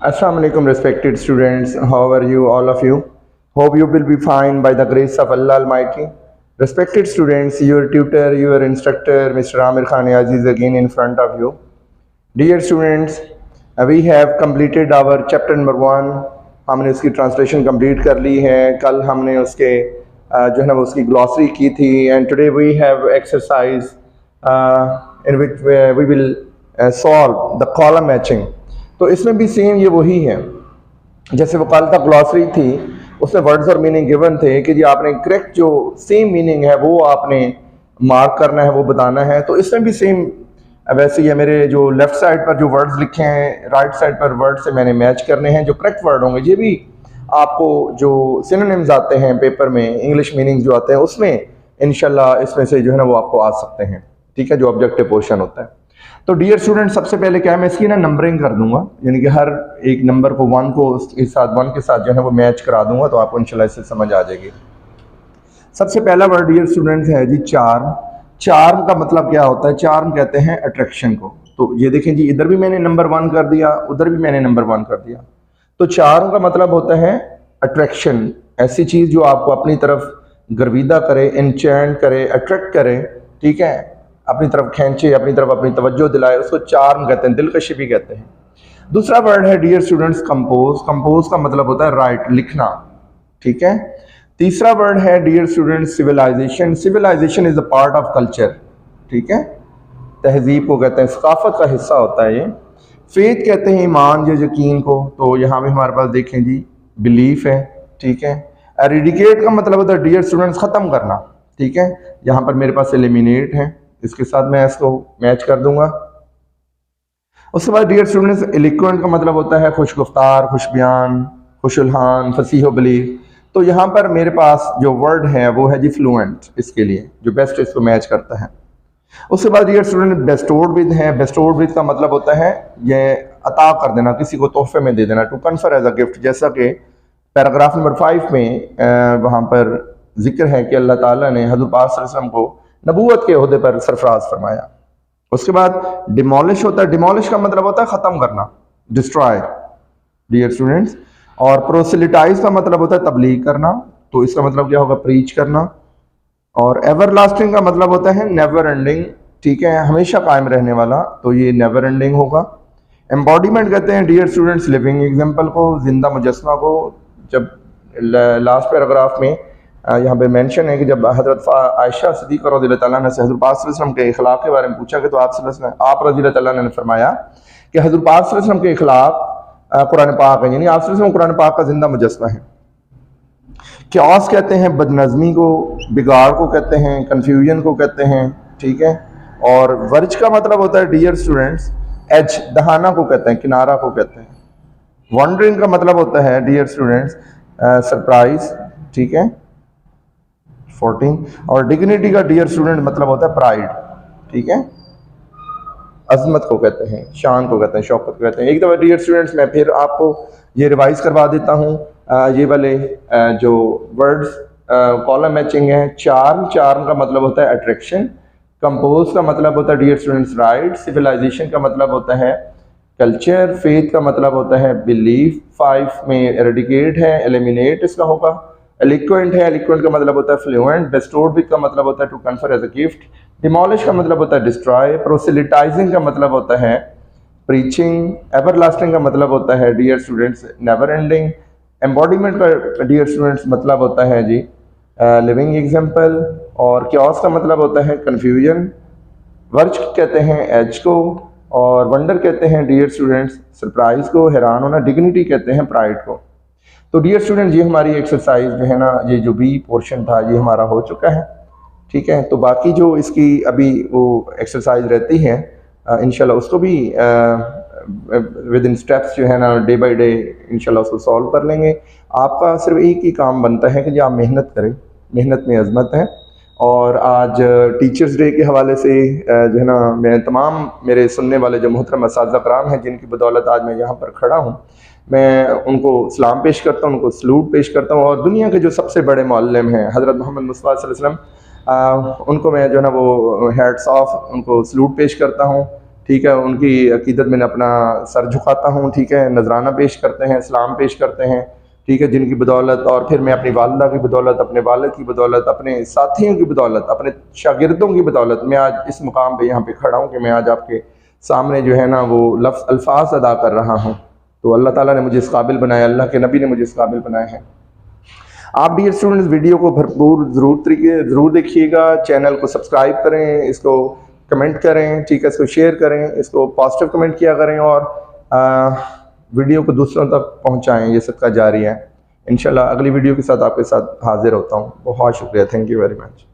Assalamu alaikum respected students. How are you all of you? Hope you will be fine by the grace of Allah Almighty. Respected students, your tutor, your instructor, Mr. Amir Khan Yazi is again in front of you. Dear students, we have completed our chapter number 1. हमने उसकी translation complete कर ली है. कल हमने उसके जो है ना वो उसकी ग्लॉसरी की थी. And today we have exercise in which we will solve the column matching. तो इसमें भी सेम ये वही है जैसे वो कल तक ग्लॉसरी थी, उसमें वर्ड्स और मीनिंग गिवन थे कि जी आपने करेक्ट जो सेम मीनिंग है वो आपने मार्क करना है, वो बताना है. तो इसमें भी सेम वैसे ही है. मेरे जो लेफ्ट साइड पर जो वर्ड्स लिखे हैं, राइट साइड पर वर्ड से मैंने मैच करने हैं. जो करेक्ट वर्ड होंगे ये भी आपको जो सिनोनिम्स आते हैं पेपर में, इंग्लिश मीनिंग जो आते हैं उसमें इंशाल्लाह इसमें से जो है ना वो आपको आ सकते हैं. ठीक है, जो ऑब्जेक्टिव पोर्शन होता है. तो डियर स्टूडेंट, सबसे पहले क्या है, मैं इसकी ना नंबरिंग कर दूंगा, यानी कि हर एक नंबर को 1 को इसके साथ 1 के साथ जो है वो मैच करा दूंगा, तो आपको इंशाल्लाह इससे समझ आ जाएगी. सबसे पहला वर्ड डियर स्टूडेंट्स है जी चार्म. चार्म का मतलब क्या होता है? चार्म कहते हैं अट्रैक्शन को. तो ये देखें जी, इधर भी मैंने नंबर 1 कर दिया, उधर भी मैंने नंबर 1 कर दिया. तो चार्म का मतलब होता है अट्रैक्शन, ऐसी चीज जो आपको अपनी तरफ गर्विदा करे, एनचैंट करे, अट्रैक्ट करे. ठीक है, अपनी तरफ खींचे, अपनी तरफ अपनी तवज्जो दिलाए, उसको चार्म कहते हैं, दिलकशी भी कहते हैं. दूसरा वर्ड है डियर स्टूडेंट्स कंपोज. कंपोज का मतलब होता है राइट, लिखना. ठीक है. तीसरा वर्ड है dear students civilization. Civilization is a part of culture. ठीक है, तहजीब को कहते हैं, सकाफत का हिस्सा होता है ये. फेथ कहते हैं ईमान या यकीन को. तो यहाँ भी हमारे पास देखें जी बिलीफ है. ठीक है. एरिडिकेट का मतलब होता है डियर स्टूडेंट्स खत्म करना. ठीक है, यहाँ पर मेरे पास एलिमिनेट है, इसके साथ मैं इसको मैच कर दूंगा. उसके बाद डियर स्टूडेंट्स एलिक्वेंट का मतलब होता है खुशगुफ्तार, खुशबयान, खुशुलहान, फसीह बलीग. तो यहाँ पर मेरे पास जो वर्ड है वो है जी फ्लुएंट, इसके लिए जो बेस्ट इसको मैच करता है. उसके बाद डियर स्टूडेंट बेस्टोर्ड विद है. बेस्टोर्ड विद का मतलब होता है ये अता कर देना, किसी को तोहफे में दे देना, to confer as a gift. जैसा कि पैराग्राफ नंबर 5 में वहाँ पर जिक्र है कि अल्लाह ताला ने हज़रत पाक सल्लल्लाहु अलैहि वसल्लम को नबूवत के ओहदे पर सरफराज फरमाया. उसके बाद डिमोलिश होता है. डिमोलिश का मतलब होता है खत्म करना, डिस्ट्रॉय डियर स्टूडेंट्स. और प्रोसिलिटाइज का मतलब होता है तबलीग करना. तो इसका मतलब क्या होगा? प्रीच करना. और एवरलास्टिंग का मतलब होता है नेवर एंडिंग. ठीक है, हमेशा कायम रहने वाला, तो ये नेवर एंडिंग होगा. एम्बॉडीमेंट कहते हैं डियर स्टूडेंट्स लिविंग एग्जाम्पल को, जिंदा मुजस्मा को. जब लास्ट पैराग्राफ में यहाँ पे मेंशन है कि जब हज़रत आयशा सिद्दीक़ा रज़ियल्लाहु अन्हा से हज़रत पाक सल्लल्लाहु अलैहि वसल्लम के इखलाक के बारे में पूछा कि तो आप रज़ियल्लाहु अन्हा ने फरमाया कि हज़रत पाक सल्लल्लाहु अलैहि वसल्लम के इखलाक कुरान पाक है, यानी आप सल्लल्लाहु अलैहि वसल्लम कुरान पाक का जिंदा मुजस्मा है. क्यास कहते हैं बदनज़मी को, बिगाड़ को कहते हैं, कन्फ्यूजन को कहते हैं. ठीक है. और वर्ज का मतलब होता है डियर स्टूडेंट्स एज, दहाना को कहते हैं, किनारा को कहते हैं. वंडरिंग का मतलब होता है डियर स्टूडेंट्स सरप्राइज. ठीक है, 14. और डिग्निटी का डियर स्टूडेंट मतलब होता है प्राइड. ठीक है, अजमत को कहते हैं, शान को कहते हैं, शौकत को कहते हैं. एक दफ़ा डियर स्टूडेंट्स मैं फिर आपको ये रिवाइज करवा देता हूँ. ये वाले जो वर्ड्स कॉलम मैचिंग है. चार्म, चार्म का मतलब होता है अट्रैक्शन. कंपोज का मतलब होता है डियर स्टूडेंट्स राइट. सिविलाइजेशन का मतलब होता है कल्चर. फेथ का मतलब होता है बिलीफ. 5 में एरेडिकेट है, एलिमिनेट इसका होगा. एलिक्वेंट है, एलिक्वेंट का मतलब होता है फ्लुएंट. बेस्टोर्ड विद का मतलब होता है to confer as a gift. Demolish का मतलब होता है डिस्ट्रॉय. प्रोसिलिटाइजिंग का मतलब होता है प्रीचिंग. एवरलास्टिंग का मतलब होता है dear students never ending. Embodiment का डियर स्टूडेंट्स मतलब होता है जी लिविंग एग्जाम्पल. और क्यास का मतलब होता है कन्फ्यूजन. वर्ज कहते हैं एज को. और वंडर कहते हैं डियर स्टूडेंट्स सरप्राइज को, हैरान होना. डिग्निटी कहते हैं प्राइड को. तो डियर स्टूडेंट ये हमारी एक्सरसाइज जो है ना, ये जो बी पोर्शन था ये हमारा हो चुका है. ठीक है, तो बाकी जो इसकी अभी वो एक्सरसाइज रहती है इंशाल्लाह उसको भी विद इन स्टेप्स जो है ना डे बाय डे इंशाल्लाह उसको सॉल्व कर लेंगे. आपका सिर्फ एक ही काम बनता है कि जो आप मेहनत करें, मेहनत में अजमत है. और आज टीचर्स डे के हवाले से जो है ना मैं तमाम मेरे सुनने वाले जो मोहतरम असातिज़ा कराम हैं जिनकी बदौलत आज मैं यहाँ पर खड़ा हूँ, मैं उनको सलाम पेश करता हूँ, उनको सलूट पेश करता हूँ. और दुनिया के जो सबसे बड़े मौल्लम हैं हज़रत मोहम्मद मुस्तफ़ा सल्लल्लाहु अलैहि वसल्लम, उनको मैं जो है ना वो हैट्स ऑफ, उनको सलूट पेश करता हूँ. ठीक है, उनकी अकीदत में अपना सर झुकाता हूँ, ठीक है, नजराना पेश करते हैं, सलाम पेश करते हैं, ठीक है, जिनकी बदौलत और फिर मैं अपनी वालदा की बदौलत, अपने वालिद की बदौलत, अपने साथियों की बदौलत, अपने शागिर्दों की बदौलत मैं आज इस मुकाम पे यहाँ पे खड़ा हूँ कि मैं आज आपके सामने जो है ना वो लफ्ज़ अल्फाज अदा कर रहा हूँ। तो अल्लाह ताला ने मुझे इस काबिल बनाया, अल्लाह के नबी ने मुझे इस काबिल बनाया है। आप डियर स्टूडेंट्स वीडियो को भरपूर ज़रूर देखिएगा, चैनल को सब्सक्राइब करें, इसको कमेंट करें, ठीक है, इसको शेयर करें, इसको पॉजिटिव कमेंट किया करें और वीडियो को दूसरों तक पहुंचाएं, ये सबका जारी है। इंशाल्लाह अगली वीडियो के साथ आपके साथ हाजिर होता हूँ। बहुत शुक्रिया, थैंक यू वेरी मच।